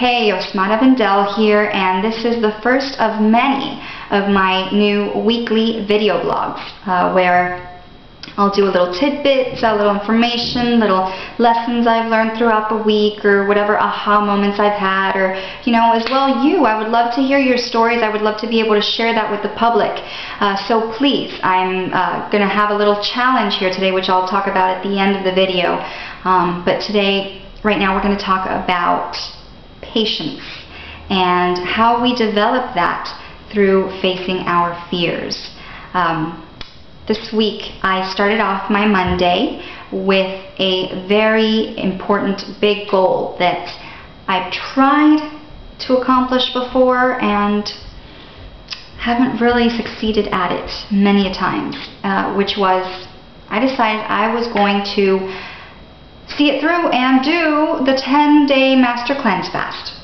Hey, Osmana Vendel here, and this is the first of many of my new weekly video blogs where I'll do a little tidbits, a little information, little lessons I've learned throughout the week, or whatever aha moments I've had, or, you know, as well you. I would love to hear your stories. I would love to be able to share that with the public. So please, I'm going to have a little challenge here today, which I'll talk about at the end of the video. But today, right now, we're going to talk about patience and how we develop that through facing our fears. This week I started off my Monday with a very important big goal that I've tried to accomplish before and haven't really succeeded at it many a times, which was I decided I was going to see it through and do the 10-day Master Cleanse Fast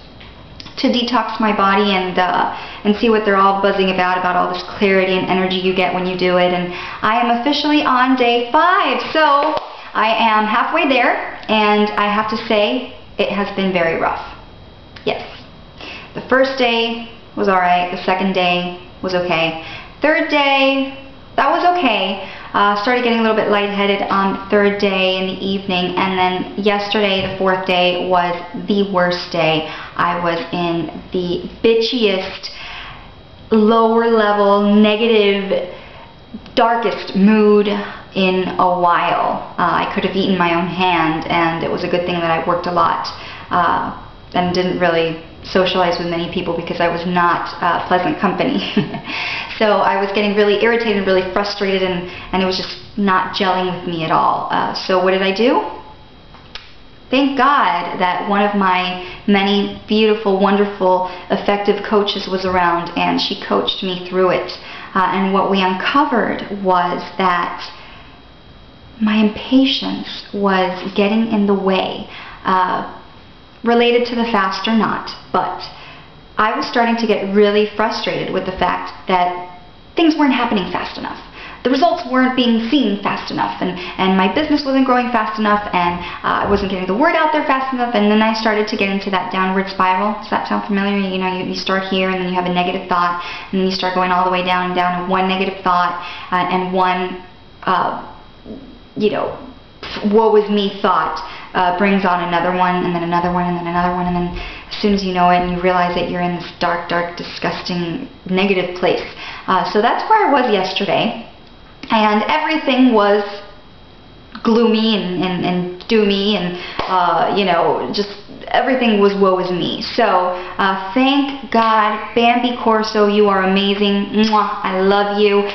to detox my body and see what they're all buzzing about all this clarity and energy you get when you do it. And I am officially on day 5, so I am halfway there, and I have to say it has been very rough. Yes, the first day was alright, the second day was okay, third day, that was okay. Started getting a little bit lightheaded on the third day in the evening, and then yesterday, the fourth day, was the worst day. I was in the bitchiest, lower level, negative, darkest mood in a while. I could have eaten my own hand, and it was a good thing that I worked a lot and didn't really socialize with many people because I was not pleasant company. So I was getting really irritated and really frustrated, and it was just not gelling with me at all. So what did I do? Thank God that one of my many beautiful, wonderful, effective coaches was around, and she coached me through it. And what we uncovered was that my impatience was getting in the way, related to the fast or not, but I was starting to get really frustrated with the fact that things weren't happening fast enough. The results weren't being seen fast enough, and my business wasn't growing fast enough, and I wasn't getting the word out there fast enough, and then I started to get into that downward spiral. Does that sound familiar? You know, you start here, and then you have a negative thought, and then you start going all the way down and down to one negative thought, and one, you know, woe is me thought brings on another one, and then another one, and then another one, and then as soon as you know it and you realize that you're in this dark, dark, disgusting, negative place. So that's where I was yesterday, and everything was gloomy and doomy, and you know, just everything was woe is me. So thank God, Bambi Corso, you are amazing. Mwah, I love you.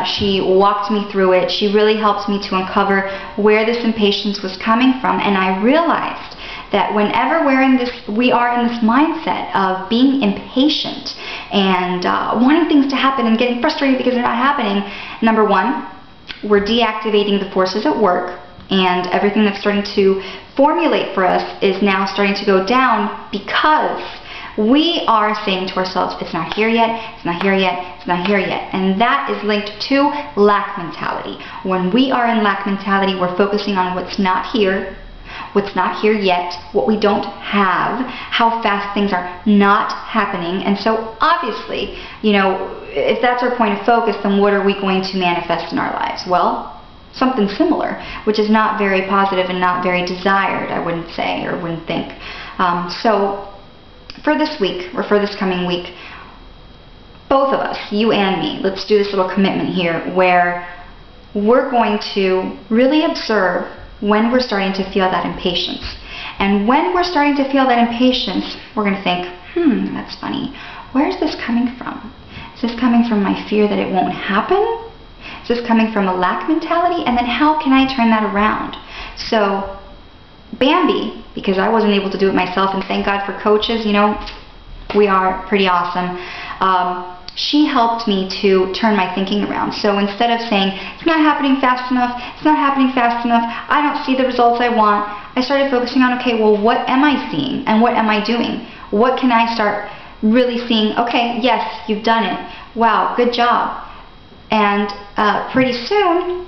She walked me through it. She really helped me to uncover where this impatience was coming from, and I realized that whenever we are in this mindset of being impatient and wanting things to happen and getting frustrated because they're not happening, number one, we're deactivating the forces at work, and everything that's starting to formulate for us is now starting to go down because we are saying to ourselves, it's not here yet, it's not here yet, it's not here yet. And that is linked to lack mentality. When we are in lack mentality, we're focusing on what's not here yet, what we don't have, how fast things are not happening. And so obviously, you know, if that's our point of focus, then what are we going to manifest in our lives? Well, something similar, which is not very positive and not very desired, I wouldn't say, or wouldn't think. So for this week, or for this coming week, both of us, you and me, let's do this little commitment here where we're going to really observe when we're starting to feel that impatience. And when we're starting to feel that impatience, we're going to think, that's funny. Where is this coming from? Is this coming from my fear that it won't happen? Is this coming from a lack mentality? And then how can I turn that around? So Bambi, because I wasn't able to do it myself, and thank God for coaches, you know, we are pretty awesome. She helped me to turn my thinking around. So instead of saying, it's not happening fast enough, it's not happening fast enough, I don't see the results I want, I started focusing on, okay, well, what am I seeing and what am I doing? What can I start really seeing? Okay, yes, you've done it. Wow, good job. And pretty soon,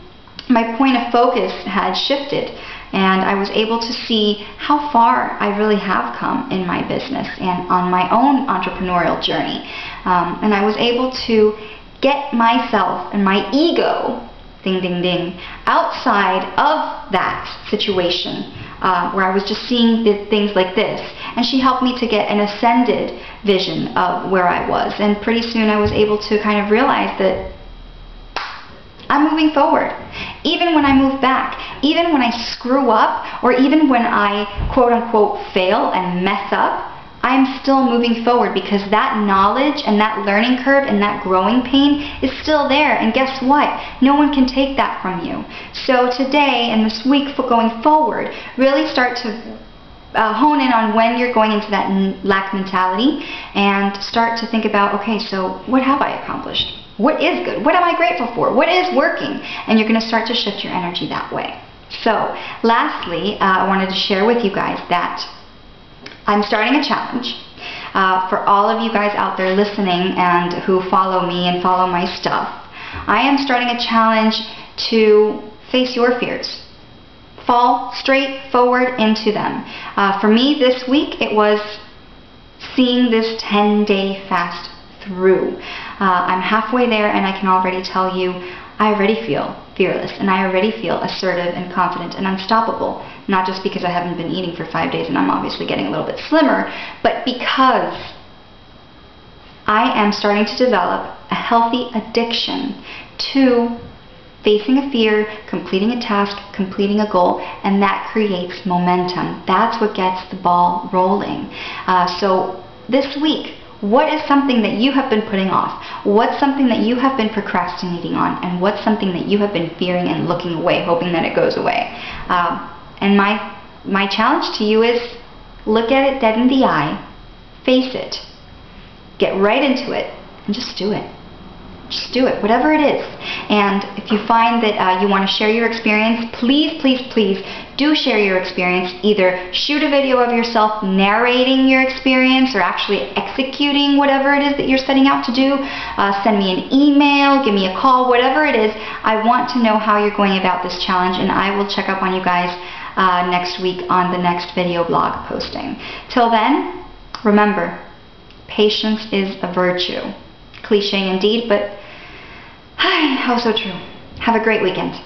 my point of focus had shifted. And I was able to see how far I really have come in my business and on my own entrepreneurial journey. And I was able to get myself and my ego, ding, ding, ding, outside of that situation where I was just seeing things like this. And she helped me to get an ascended vision of where I was. And pretty soon I was able to kind of realize that I'm moving forward. Even when I move back, even when I screw up, or even when I quote-unquote fail and mess up, I'm still moving forward because that knowledge and that learning curve and that growing pain is still there. And guess what? No one can take that from you. So today and this week for going forward, really start to hone in on when you're going into that lack mentality and start to think about, okay, so what have I accomplished? What is good? What am I grateful for? What is working? And you're going to start to shift your energy that way. So, lastly, I wanted to share with you guys that I'm starting a challenge for all of you guys out there listening and who follow me and follow my stuff. I am starting a challenge to face your fears. Fall straight forward into them. For me this week, it was seeing this 10-day fast through. I'm halfway there and I can already tell you I already feel fearless and I already feel assertive and confident and unstoppable. Not just because I haven't been eating for 5 days and I'm obviously getting a little bit slimmer, but because I am starting to develop a healthy addiction to facing a fear, completing a task, completing a goal, and that creates momentum. That's what gets the ball rolling. So this week, what is something that you have been putting off? What's something that you have been procrastinating on? And what's something that you have been fearing and looking away, hoping that it goes away? And my challenge to you is look at it dead in the eye, face it, get right into it, and just do it. Just do it, whatever it is. And if you find that you want to share your experience, please, please, please do share your experience. Either shoot a video of yourself narrating your experience or actually executing whatever it is that you're setting out to do. Send me an email, give me a call, whatever it is. I want to know how you're going about this challenge, and I will check up on you guys next week on the next video blog posting. Till then, remember, patience is a virtue. Cliche indeed, but how so true. Have a great weekend.